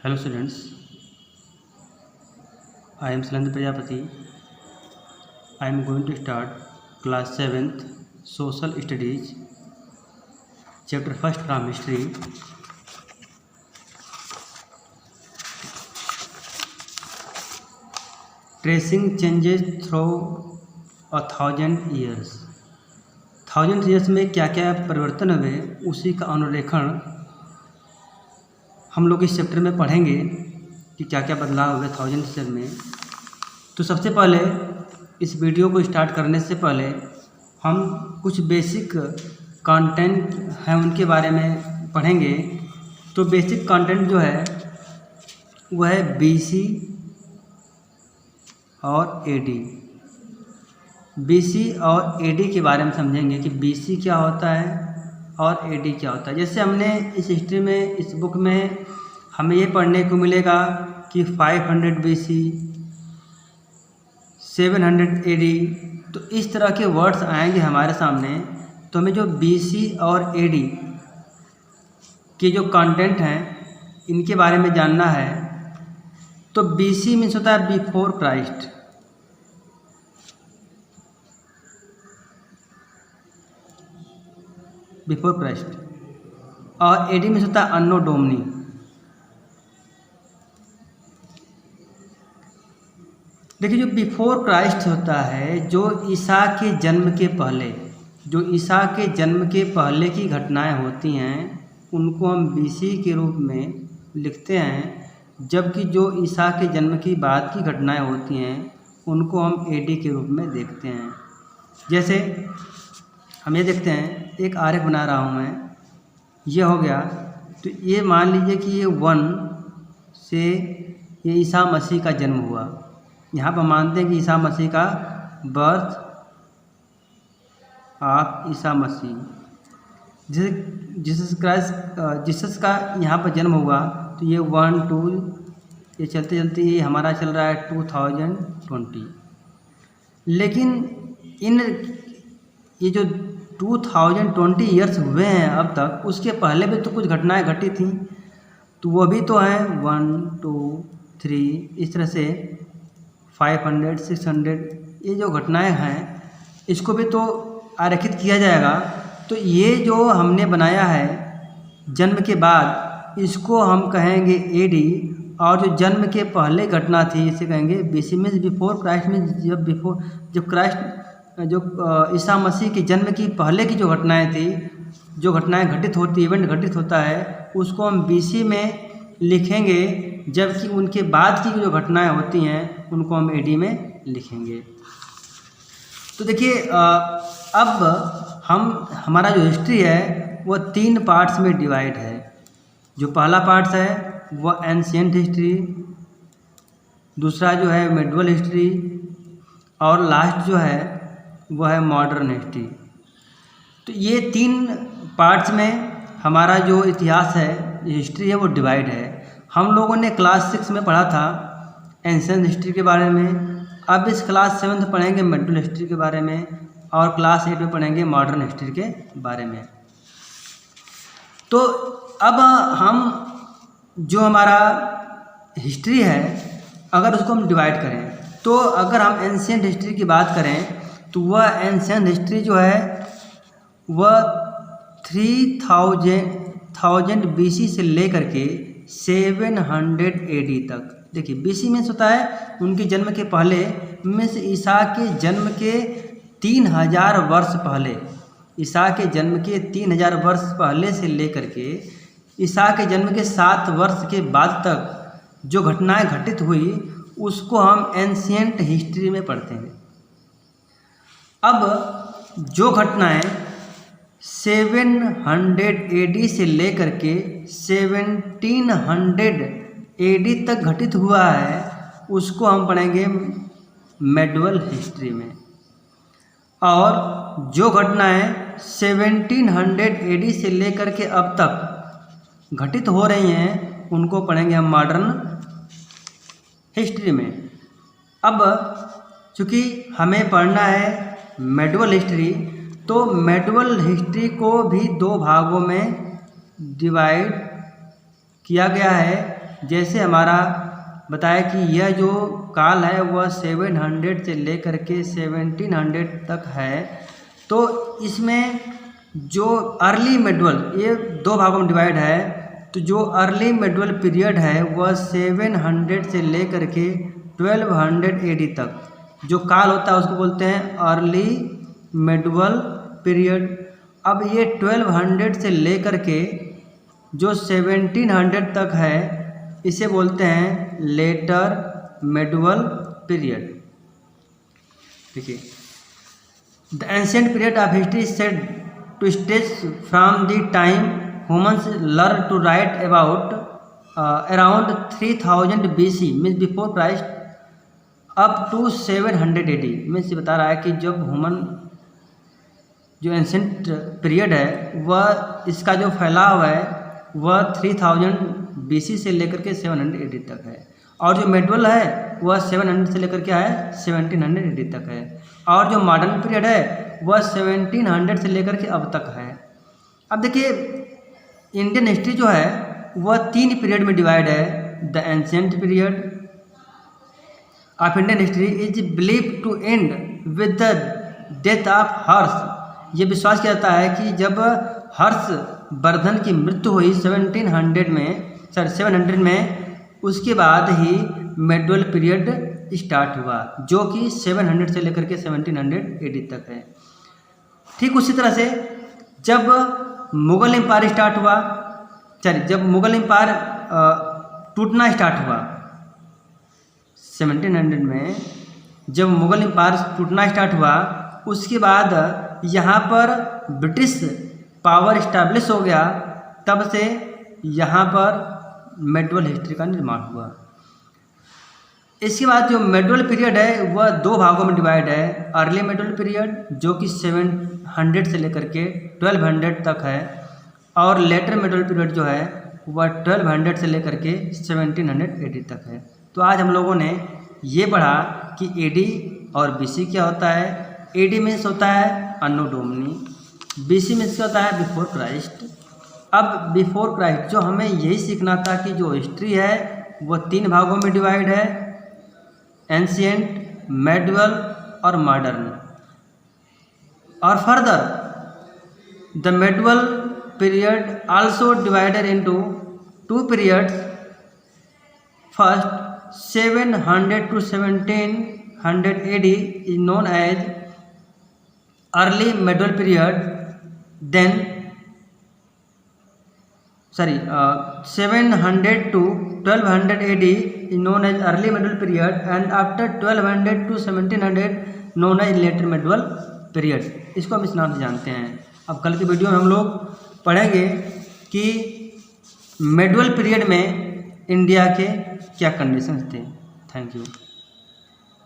Hello students, I am Shalendra Prajapati. I am going to start class 7th Social Studies, chapter 1st from History. Tracing changes through 1000 years. 1000 years में क्या क्या परिवर्तन हुए उसी का अनुरेखण हम लोग इस चैप्टर में पढ़ेंगे कि क्या क्या बदलाव हुए 1000 ईयर में। तो सबसे पहले इस वीडियो को स्टार्ट करने से पहले हम कुछ बेसिक कंटेंट हैं उनके बारे में पढ़ेंगे। तो बेसिक कंटेंट जो है वह है बीसी और एडी। बीसी और एडी के बारे में समझेंगे कि बीसी क्या होता है और एडी क्या होता है। जैसे हमने इस हिस्ट्री में इस बुक में हमें ये पढ़ने को मिलेगा कि 500 बीसी, 700 एडी, तो इस तरह के वर्ड्स आएंगे हमारे सामने। तो हमें जो बीसी और एडी के जो कंटेंट हैं इनके बारे में जानना है। तो बीसी मीन्स होता है बिफोर क्राइस्ट, बिफोर क्राइस्ट, और एडी मीन्स होता है अन्नो डोमिनी। देखिए जो बिफोर क्राइस्ट होता है, जो ईसा के जन्म के पहले, जो ईसा के जन्म के पहले की घटनाएं होती हैं उनको हम बीसी के रूप में लिखते हैं, जबकि जो ईसा के जन्म की बाद की घटनाएं होती हैं उनको हम एडी के रूप में देखते हैं। जैसे हम ये देखते हैं, एक आरेख बना रहा हूँ मैं, ये हो गया। तो ये मान लीजिए कि ये 1 से ये ईसा मसीह का जन्म हुआ। यहाँ पर मानते हैं कि ईसा मसीह का birth of Isa Masih, Jesus का यहाँ पर जन्म हुआ। तो ये 1 2 ये चलते चलते ये हमारा चल रहा है 2020। लेकिन इन ये जो 2020 ईयर्स हुए हैं अब तक, उसके पहले भी तो कुछ घटनाएं घटी थी, तो वो भी तो हैं 1 2 3 इस तरह से 500 600 ये जो घटनाएं हैं इसको भी तो आरेखित किया जाएगा। तो ये जो हमने बनाया है जन्म के बाद, इसको हम कहेंगे एडी, और जो जन्म के पहले घटना थी इसे कहेंगे BC. Means before Christ, means जब क्राइस्ट जो ईसा मसीह के जन्म की पहले की जो घटनाएं थी, जो घटनाएं घटित होती, इवेंट घटित होता है, उसको हम बीसी में लिखेंगे, जबकि उनके बाद की जो घटनाएं होती हैं उनको हम एडी में लिखेंगे। तो देखिए अब हमारा जो हिस्ट्री है वो 3 पार्ट्स में डिवाइड है। जो पहला पार्ट है वो एंशिएंट हिस्ट्री, दूसरा जो है मिडवल हिस्ट्री, और लास्ट जो है वो है मॉडर्न हिस्ट्री। तो ये 3 पार्ट्स में हमारा जो इतिहास है, हिस्ट्री है, वो डिवाइड है। हम लोगों ने क्लास 6 में पढ़ा था एंशिएंट हिस्ट्री के बारे में। अब इस क्लास 7 में पढ़ेंगे मिडल हिस्ट्री के बारे में, और क्लास 8 में पढ़ेंगे मॉडर्न हिस्ट्री के बारे में। तो अब हम जो हमारा हिस्ट्री है, अगर उसको हम डिवाइड करें, तो अगर हम एंशिएंट हिस्ट्री की बात करें तो वह एंशिएंट हिस्ट्री जो है वह 3000 बीसी से लेकर के 700 एडी तक। देखिए बीसी मीन्स होता है उनके जन्म के पहले, मीन्स ईसा के जन्म के 3000 वर्ष पहले, ईसा के जन्म के 3000 वर्ष पहले से लेकर के ईसा के जन्म के 7 वर्ष के बाद तक जो घटनाएं घटित हुई उसको हम एंशिएंट हिस्ट्री में पढ़ते हैं। अब जो घटनाएं 700 एडी से लेकर के 1700 एडी तक घटित हुआ है उसको हम पढ़ेंगे मेडवल हिस्ट्री में, और जो घटनाएं 1700 एडी से लेकर के अब तक घटित हो रही हैं उनको पढ़ेंगे हम मॉडर्न हिस्ट्री में। अब चूँकि हमें पढ़ना है मेडवल हिस्ट्री, तो मेडवल हिस्ट्री को भी 2 भागों में डिवाइड किया गया है। जैसे हमारा बताया कि यह जो काल है वह 700 से लेकर के 1700 तक है, तो इसमें जो अर्ली मेडुअल, ये दो भागों में डिवाइड है, तो जो अर्ली मेडुअल पीरियड है वह 700 से लेकर के 1200 AD तक जो काल होता है उसको बोलते हैं अर्ली मेडुअल पीरियड। अब ये 1200 से लेकर के जो 1700 तक है इसे बोलते हैं लेटर मेडुअल पीरियड। देखिए, the ancient period of history said to stage from the time humans learn to write about around 3000 BC means before Christ up to 700 AD। Means ये बता रहा है कि जब ह्यूमन जो एंशिएंट पीरियड है वह इसका जो फैलाव है वह 3000 BC से लेकर के 700 AD तक है, और जो मेडुअल है वह 700 से लेकर क्या है 1700 AD तक है, और जो मॉडर्न पीरियड है वह 1700 से लेकर के अब तक है। अब देखिए, इंडियन हिस्ट्री जो है वह 3 पीरियड में डिवाइड है। The ancient period of Indian history is believe to end with the death of Harsha. ये विश्वास किया जाता है कि जब हर्षवर्धन की मृत्यु हुई 700 में, उसके बाद ही मेडुअल पीरियड स्टार्ट हुआ, जो कि 700 से लेकर के 1700 AD तक है। ठीक उसी तरह से जब मुगल एम्पायर स्टार्ट हुआ, जब मुगल एम्पायर टूटना स्टार्ट हुआ 1700 में, जब मुगल एम्पायर टूटना स्टार्ट हुआ उसके बाद यहाँ पर ब्रिटिश पावर इस्टेब्लिश हो गया, तब से यहाँ पर मेडुअल हिस्ट्री का निर्माण हुआ। इसके बाद जो मेडुअल पीरियड है वह 2 भागों में डिवाइड है। अर्ली मेडुअल पीरियड जो कि 700 से लेकर के 1200 तक है, और लेटर मेडुअल पीरियड जो है वह 1200 से लेकर के 1700 AD तक है। तो आज हम लोगों ने ये पढ़ा कि AD और BC क्या होता है। AD मीन्स होता है अन्नो डोमिनी, BC मीन्स क्या होता है बिफोर क्राइस्ट। अब बिफोर क्राइस्ट जो हमें यही सीखना था कि जो हिस्ट्री है वह 3 भागों में डिवाइड है, एंशिएंट, मेडुअल और मॉडर्न। और further the medieval period also divided into 2 periods. First 700 to 1700 AD is known as early medieval period, then 700 to 1200 AD is known as early medieval period, and after 1200 to 1700 known as later medieval period। इसको हम इस नाम से जानते हैं। अब कल की वीडियो में हम लोग पढ़ेंगे कि मेडुअल पीरियड में इंडिया के क्या कंडीशंस थे। Thank you.